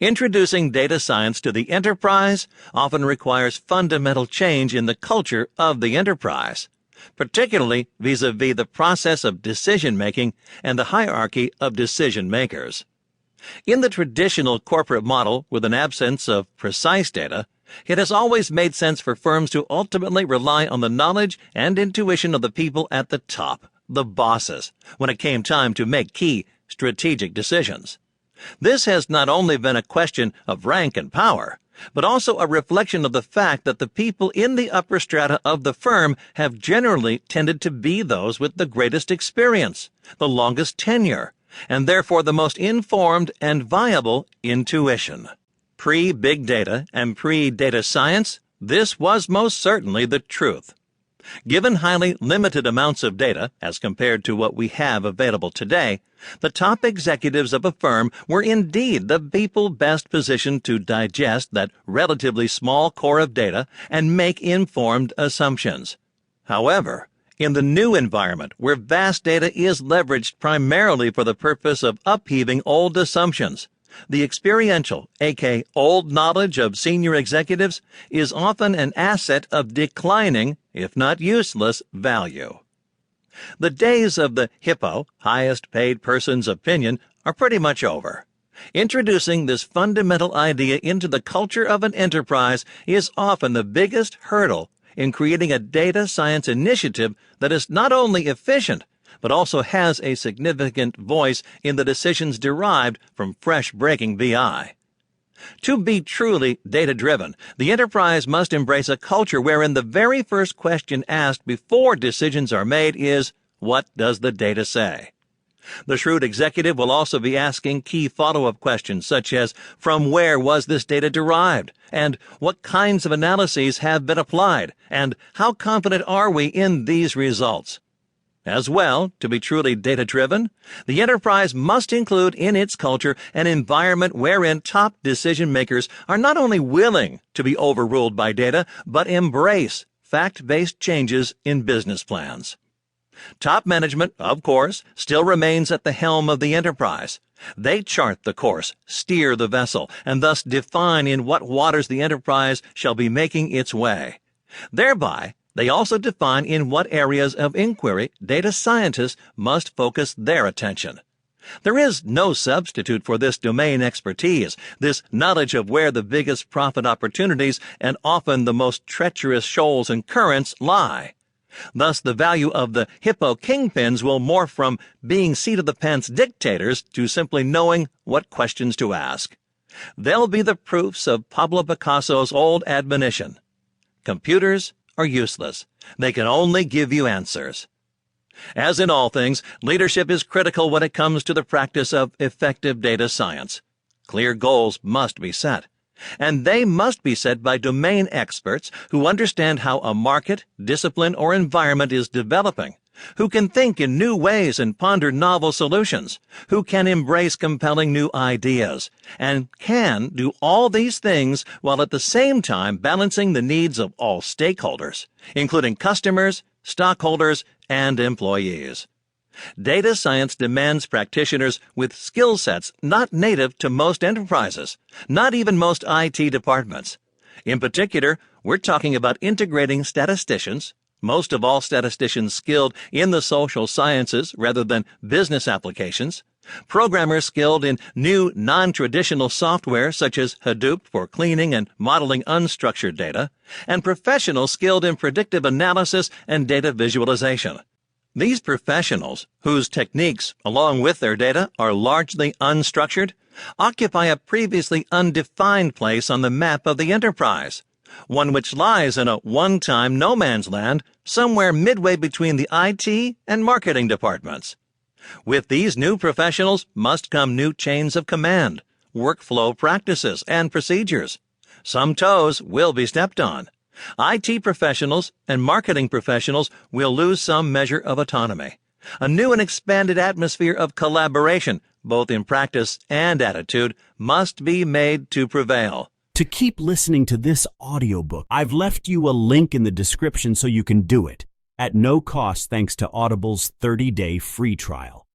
Introducing data science to the enterprise often requires fundamental change in the culture of the enterprise, particularly vis-a-vis the process of decision-making and the hierarchy of decision-makers. In the traditional corporate model with an absence of precise data, it has always made sense for firms to ultimately rely on the knowledge and intuition of the people at the top, the bosses, when it came time to make key strategic decisions. This has not only been a question of rank and power, but also a reflection of the fact that the people in the upper strata of the firm have generally tended to be those with the greatest experience, the longest tenure, and therefore the most informed and viable intuition. Pre-big data and pre-data science, this was most certainly the truth. Given highly limited amounts of data as compared to what we have available today, the top executives of a firm were indeed the people best positioned to digest that relatively small core of data and make informed assumptions. However, in the new environment where vast data is leveraged primarily for the purpose of upheaving old assumptions, the experiential, aka old knowledge of senior executives, is often an asset of declining, if not useless, value. The days of the hippo, highest paid person's opinion, are pretty much over. Introducing this fundamental idea into the culture of an enterprise is often the biggest hurdle in creating a data science initiative that is not only efficient, but also has a significant voice in the decisions derived from fresh-breaking BI. To be truly data-driven, the enterprise must embrace a culture wherein the very first question asked before decisions are made is, what does the data say? The shrewd executive will also be asking key follow-up questions such as, from where was this data derived? And what kinds of analyses have been applied? And how confident are we in these results? As well, to be truly data-driven, the enterprise must include in its culture an environment wherein top decision-makers are not only willing to be overruled by data, but embrace fact-based changes in business plans. Top management, of course, still remains at the helm of the enterprise. They chart the course, steer the vessel, and thus define in what waters the enterprise shall be making its way. Thereby, they also define in what areas of inquiry data scientists must focus their attention. There is no substitute for this domain expertise, this knowledge of where the biggest profit opportunities and often the most treacherous shoals and currents lie. Thus, the value of the hippo kingpins will morph from being seat-of-the-pants dictators to simply knowing what questions to ask. They'll be the proofs of Pablo Picasso's old admonition. Computers are useless. They can only give you answers. As in all things, leadership is critical when it comes to the practice of effective data science. Clear goals must be set, and they must be set by domain experts who understand how a market, discipline, or environment is developing, who can think in new ways and ponder novel solutions, who can embrace compelling new ideas, and can do all these things while at the same time balancing the needs of all stakeholders, including customers, stockholders, and employees. Data science demands practitioners with skill sets not native to most enterprises, not even most IT departments. In particular, we're talking about integrating statisticians, most of all statisticians skilled in the social sciences rather than business applications, programmers skilled in new non-traditional software such as Hadoop for cleaning and modeling unstructured data, and professionals skilled in predictive analysis and data visualization. These professionals, whose techniques, along with their data, are largely unstructured, occupy a previously undefined place on the map of the enterprise, one which lies in a one-time no-man's land somewhere midway between the IT and marketing departments. With these new professionals must come new chains of command, workflow practices, and procedures. Some toes will be stepped on. IT professionals and marketing professionals will lose some measure of autonomy. A new and expanded atmosphere of collaboration, both in practice and attitude, must be made to prevail. To keep listening to this audiobook, I've left you a link in the description so you can do it, at no cost thanks to Audible's 30-day free trial.